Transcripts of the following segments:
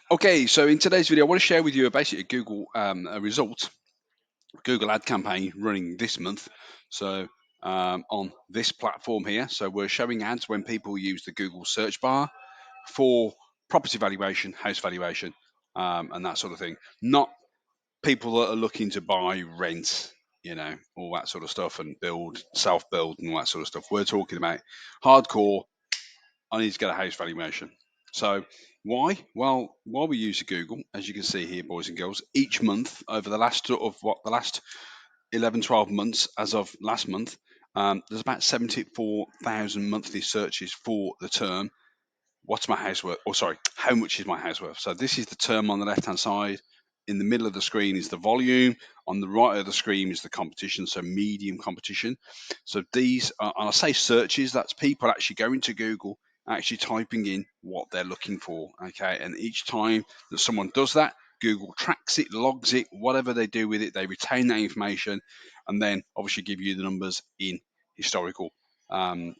Okay, so in today's video, I want to share with you basically a Google a result, Google ad campaign running this month. So on this platform here, so we're showing ads when people use the Google search bar for property valuation, house valuation, and that sort of thing. Not people that are looking to buy, rent, all that sort of stuff, and build, self-build, and all that sort of stuff. We're talking about hardcore. I need to get a house valuation. So why? Well, while we use Google, as you can see here, boys and girls, each month over the last sort of the last 11, 12 months, as of last month, there's about 74,000 monthly searches for the term. What's my house worth? Or sorry, how much is my house worth? So this is the term on the left-hand side. In the middle of the screen is the volume. On the right of the screen is the competition, so medium competition. So these are, and I say searches, that's people actually going to Google, actually typing in what they're looking for. Okay, and each time that someone does that, Google tracks it, logs it, whatever they do with it, they retain that information, and then obviously give you the numbers in historical in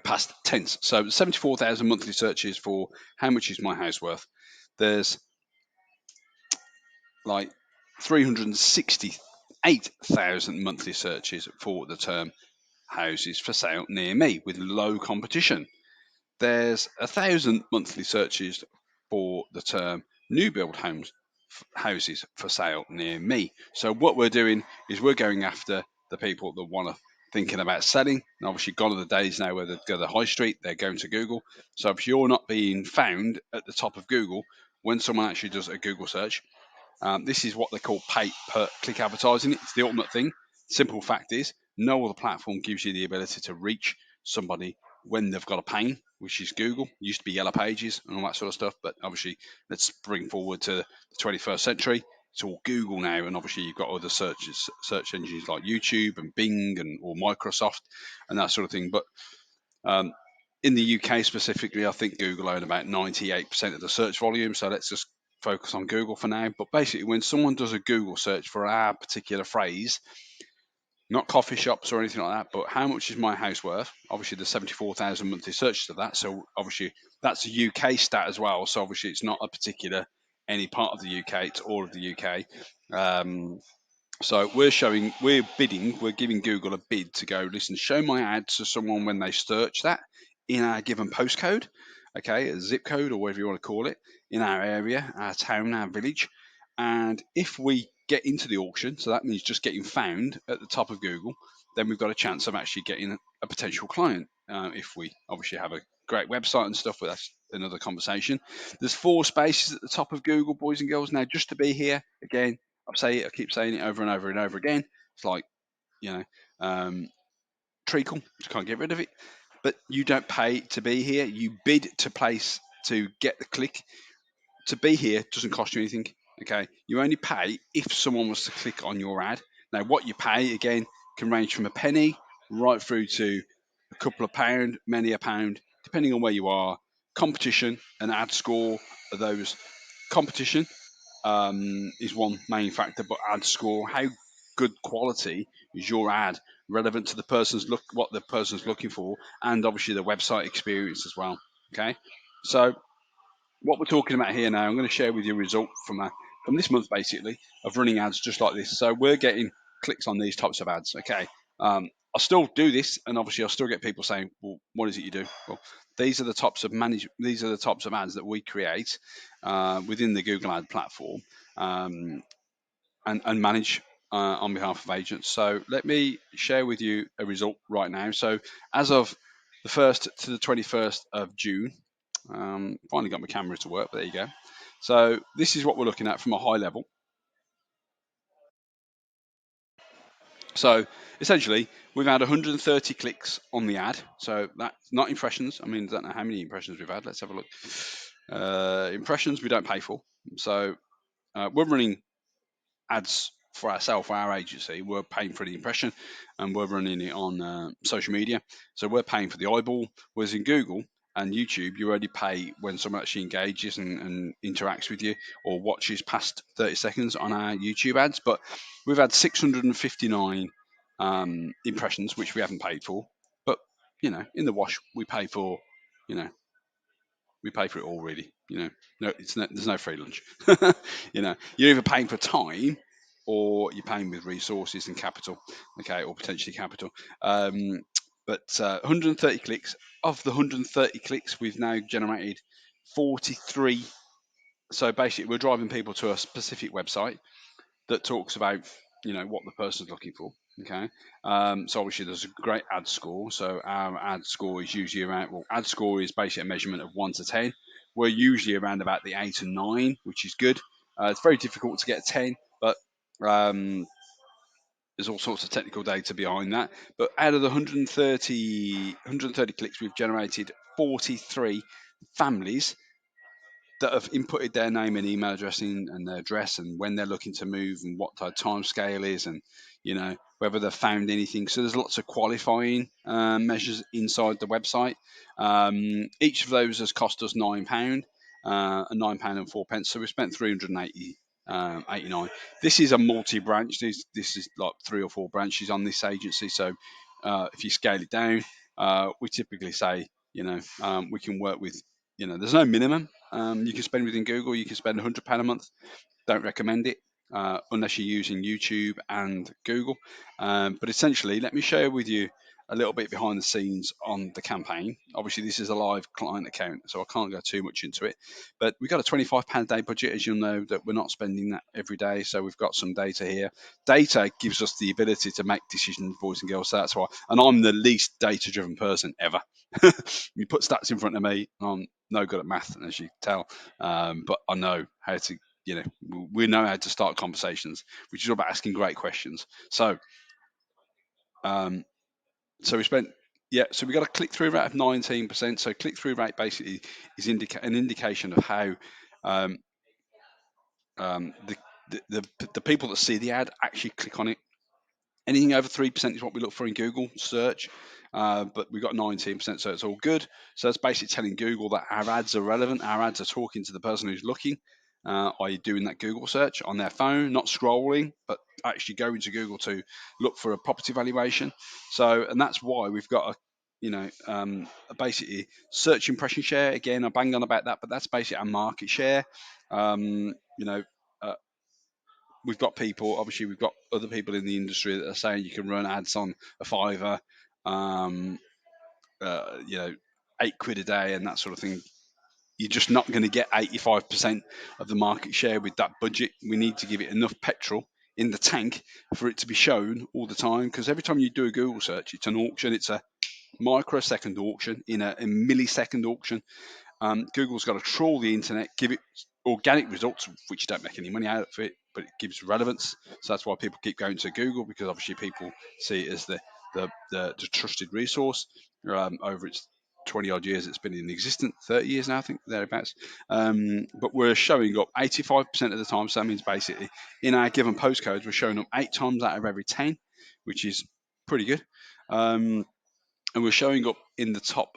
past tense. So 74,000 monthly searches for how much is my house worth. There's like 368,000 monthly searches for the term houses for sale near me with low competition. There's 1,000 monthly searches for the term new build houses for sale near me. So what we're doing is we're going after the people that want to thinking about selling. And obviously, gone are the days now where they go to the high street, they're going to Google. So if you're not being found at the top of Google when someone actually does a Google search, this is what they call pay per click advertising. It's the ultimate thing. Simple fact is, no other platform gives you the ability to reach somebody when they've got a pain, which is Google. It used to be Yellow Pages and all that sort of stuff, but obviously, let's bring forward to the 21st century. It's all Google now, and obviously you've got other search engines like YouTube and Bing and or Microsoft and that sort of thing. But um, in the UK specifically, I think Google own about 98% of the search volume. So let's just focus on Google for now. But basically, when someone does a Google search for our particular phrase, not coffee shops or anything like that, but how much is my house worth? Obviously, there's 74,000 monthly searches of that. So obviously, that's a UK stat as well. So obviously, it's not a particular any part of the UK, it's all of the UK. So we're bidding, we're giving Google a bid to go, listen, show my ad to someone when they search that in our given postcode, okay, a zip code or whatever you want to call it, in our area, our town, our village. And if we get into the auction, so that means just getting found at the top of Google, then we've got a chance of actually getting a potential client. If we obviously have a great website and stuff, but that's another conversation. There's 4 spaces at the top of Google, boys and girls. Now, just to be here, again, I keep saying it over and over and over again. It's like, you know, treacle, just can't get rid of it. But you don't pay to be here. You bid to place to get the click. To be here doesn't cost you anything. Okay, you only pay if someone was to click on your ad. Now, what you pay again can range from a penny right through to a couple of pound, many a pound, depending on where you are. Competition and ad score are those. Competition is one main factor, but ad score, how good quality is your ad relevant to the person's look, what the person's looking for, and obviously the website experience as well. Okay, so what we're talking about here now, I'm going to share with you a result from this month basically of running ads just like this. So we're getting clicks on these types of ads. Okay, I'll still do this, and obviously I'll still get people saying, "Well, what is it you do?" Well, these are the types of These are the types of ads that we create within the Google Ad platform and manage on behalf of agents. So let me share with you a result right now. So as of the 1st to the 21st of June, finally got my camera to work, but there you go. So this is what we're looking at from a high level. So essentially, we've had 130 clicks on the ad. So that's not impressions. I mean, I don't know how many impressions we've had. Let's have a look. Impressions we don't pay for. So we're running ads for ourselves, for our agency. We're paying for the impression, and we're running it on social media. So we're paying for the eyeball. Whereas in Google and YouTube, you only pay when someone actually engages and interacts with you or watches past 30 seconds on our YouTube ads. But we've had 659 impressions, which we haven't paid for. But in the wash, we pay for, we pay for it all really. You know, there's no free lunch. You know, you're either paying for time or you're paying with resources and capital, okay, or potentially capital. Um, but 130 clicks. Of the 130 clicks, we've now generated 43. So basically, we're driving people to a specific website that talks about what the person's looking for. Okay, so obviously there's a great ad score. So our ad score is usually around. Well, ad score is basically a measurement of 1 to 10. We're usually around about the 8 and 9, which is good. It's very difficult to get a 10, but there's all sorts of technical data behind that. But out of the 130 clicks, we've generated 43 families that have inputted their name and email address in, and their address, and when they're looking to move, and what their time scale is, and whether they've found anything. So there's lots of qualifying measures inside the website. Each of those has cost us £9, and £9.04. So we spent 380. 89. This is a multi-branch. This is like 3 or 4 branches on this agency. So if you scale it down, we typically say we can work with, there's no minimum. You can spend within Google. You can spend £100 a month. Don't recommend it unless you're using YouTube and Google. But essentially, let me share with you a little bit behind the scenes on the campaign. Obviously, this is a live client account, so I can't go too much into it. But we've got a £25 a day budget, as you'll know, that we're not spending that every day. So we've got some data here. Data gives us the ability to make decisions, boys and girls. So that's why. And I'm the least data-driven person ever. You put stats in front of me, I'm no good at math, as you can tell. But I know how to we know how to start conversations, which is all about asking great questions. So, so we spent, so we got a click through rate of 19%. So click through rate basically is an indication of how um, the, the people that see the ad actually click on it. Anything over 3% is what we look for in Google search, but we've got 19%, so it's all good. So it's basically telling Google that our ads are relevant. Our ads are talking to the person who's looking, i.e. doing that Google search on their phone, not scrolling, but actually going to Google to look for a property valuation. So, and that's why we've got basically search impression share. Again, I bang on about that, but that's basically our market share. Um, you know, uh, we've got people, obviously we've got other people in the industry that are saying you can run ads on a Fiverr, um, uh, you know, £8 a day and that sort of thing. You're just not going to get 85% of the market share with that budget. We need to give it enough petrol in the tank for it to be shown all the time, because every time you do a Google search, it's an auction. It's a microsecond auction, in a millisecond auction. Google's got to trawl the internet, give it organic results, which you don't make any money out of it, but it gives relevance. So that's why people keep going to Google, because obviously people see it as the trusted resource. Over its 20 odd years it's been in existence, 30 years now, I think, thereabouts. But we're showing up 85% of the time. So that means basically in our given postcodes, we're showing up 8 times out of every 10, which is pretty good. And we're showing up in the top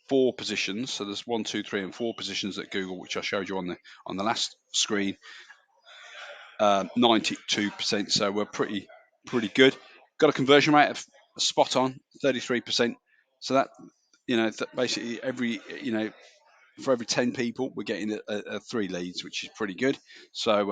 4 positions. So there's 1, 2, 3, and 4 positions at Google, which I showed you on the last screen. 92%. So we're pretty good. Got a conversion rate of spot on, 33%. So that basically for every 10 people, we're getting a 3 leads, which is pretty good. So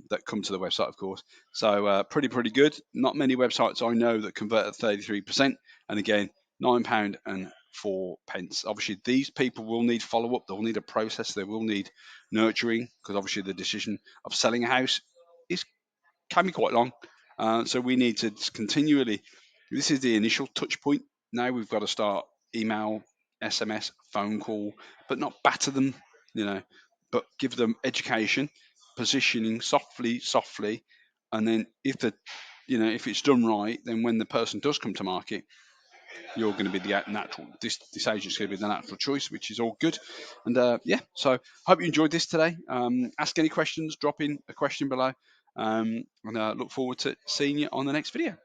that come to the website, of course. So pretty good. Not many websites I know that convert at 33%. And again, £9.04. Obviously, these people will need follow up. They'll need a process. They will need nurturing, because obviously the decision of selling a house can be quite long. So we need to continually. This is the initial touch point. Now we've got to start email, SMS, phone call, but not batter them, but give them education, positioning softly, and then if it's done right, then when the person does come to market, you're going to be the natural. This agent's going to be the natural choice, which is all good. And so hope you enjoyed this today. Ask any questions, drop in a question below, and look forward to seeing you on the next video.